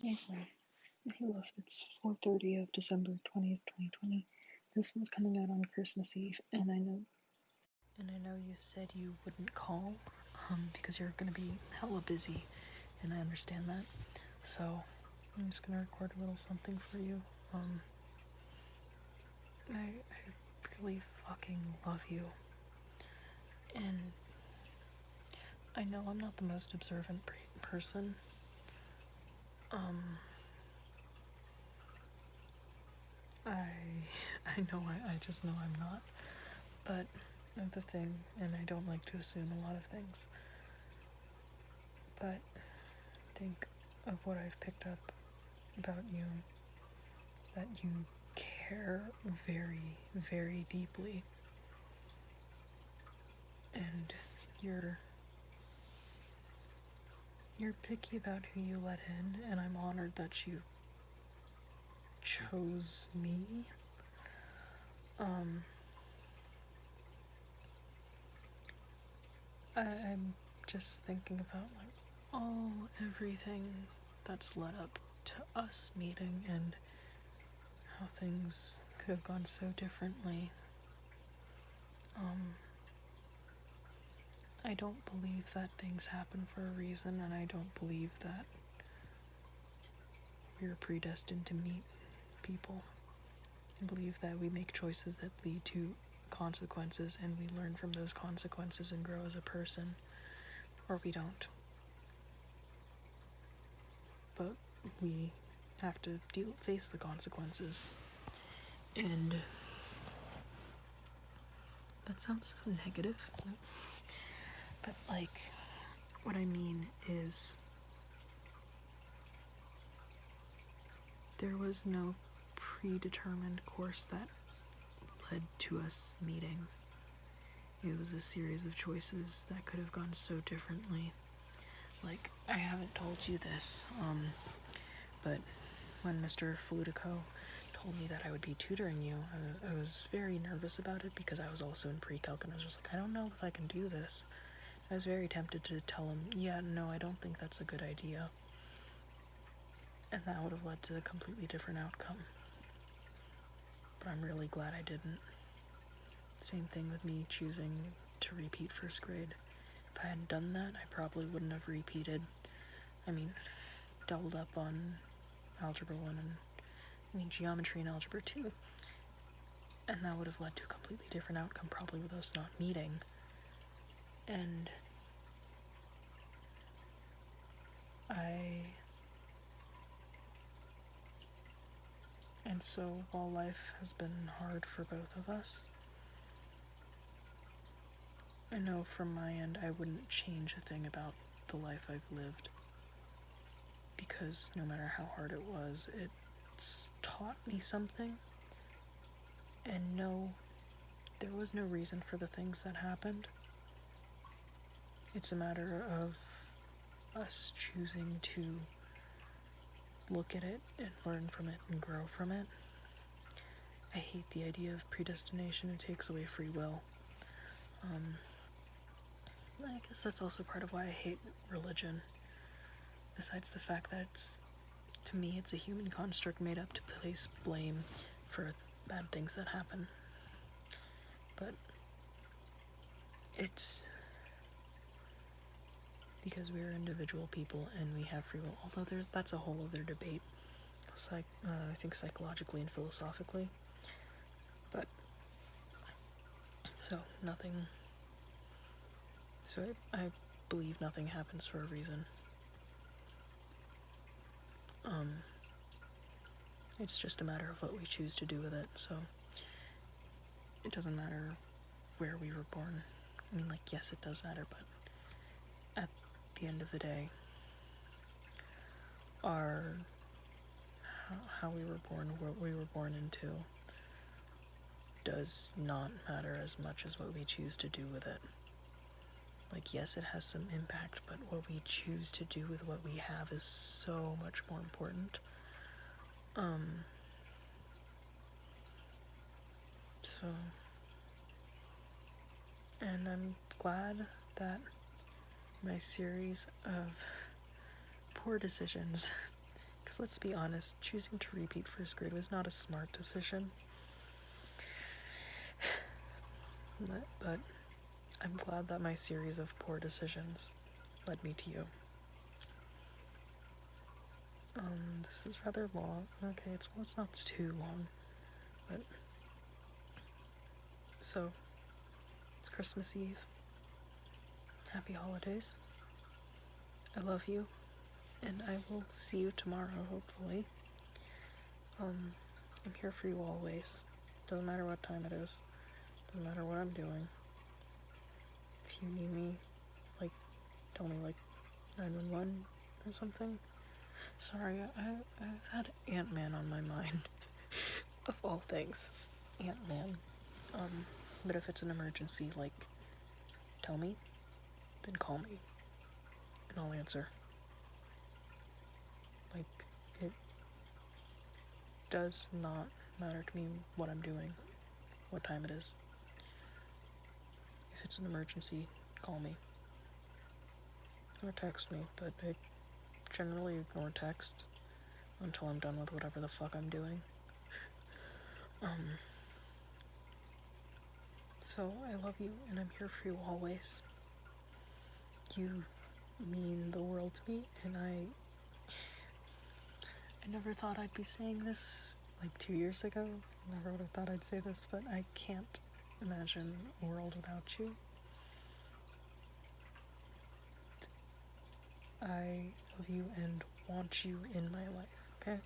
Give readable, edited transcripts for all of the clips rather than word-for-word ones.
Hey, Fred. Hey, love. It's 4:30 of December 20th, 2020. This one's coming out on Christmas Eve, and I know you said you wouldn't call, because you're gonna be hella busy, and I understand that. So I'm just gonna record a little something for you. I really fucking love you, and I know I'm not the most observant person. I know I just know I'm not. But the thing, and I don't like to assume a lot of things, but think of what I've picked up about you, that you care very, very deeply, and you're picky about who you let in, and I'm honored that you chose me. I'm just thinking about everything that's led up to us meeting and how things could have gone so differently. I don't believe that things happen for a reason, and I don't believe that we're predestined to meet people. I believe that we make choices that lead to consequences, and we learn from those consequences and grow as a person, or we don't. But we have to face the consequences. And that sounds so negative, but what I mean is, there was no predetermined course that led to us meeting. It was a series of choices that could have gone so differently. I haven't told you this, but when Mr. Falutico told me that I would be tutoring you, I was very nervous about it, because I was also in pre-calc, and I was just like, I don't know if I can do this. I was very tempted to tell him, yeah, no, I don't think that's a good idea. And that would have led to a completely different outcome. But I'm really glad I didn't. Same thing with me choosing to repeat first grade. If I hadn't done that, I probably wouldn't have repeated. Doubled up on Algebra 1 and Geometry and Algebra 2. And that would have led to a completely different outcome, probably with us not meeting. And so while life has been hard for both of us, I know from my end I wouldn't change a thing about the life I've lived, because no matter how hard it was, it's taught me something. And no, there was no reason for the things that happened. It's a matter of us choosing to look at it and learn from it and grow from it. I hate the idea of predestination. It takes away free will. I guess that's also part of why I hate religion. Besides the fact that to me, it's a human construct made up to place blame for bad things that happen. But it's because we're individual people and we have free will. Although that's a whole other debate. I think psychologically and philosophically. But I believe nothing happens for a reason. It's just a matter of what we choose to do with it. So it doesn't matter where we were born. Yes, it does matter, but at the end of the day, how we were born, what we were born into, does not matter as much as what we choose to do with it. Yes, it has some impact, but what we choose to do with what we have is so much more important. And I'm glad that my series of poor decisions Because let's be honest, choosing to repeat first grade was not a smart decision. But I'm glad that my series of poor decisions led me to you. This is rather long. Okay, it's not too long, but so it's Christmas Eve. Happy holidays. I love you, and I will see you tomorrow, hopefully. I'm here for you always. Doesn't matter what time it is. Doesn't matter what I'm doing. If you need me, like, tell me, like, 911 or something. Sorry, I've had Ant-Man on my mind. Of all things. Ant-Man. But if it's an emergency, like, tell me, then call me. And I'll answer. Like, it does not matter to me what I'm doing, what time it is. If it's an emergency, call me. Or text me, but I generally ignore texts until I'm done with whatever the fuck I'm doing. So I love you, and I'm here for you always. You mean the world to me, and I never thought I'd be saying this like 2 years ago. Never would have thought I'd say this, but I can't imagine a world without you. I love you and want you in my life, okay?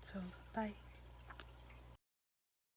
So, bye.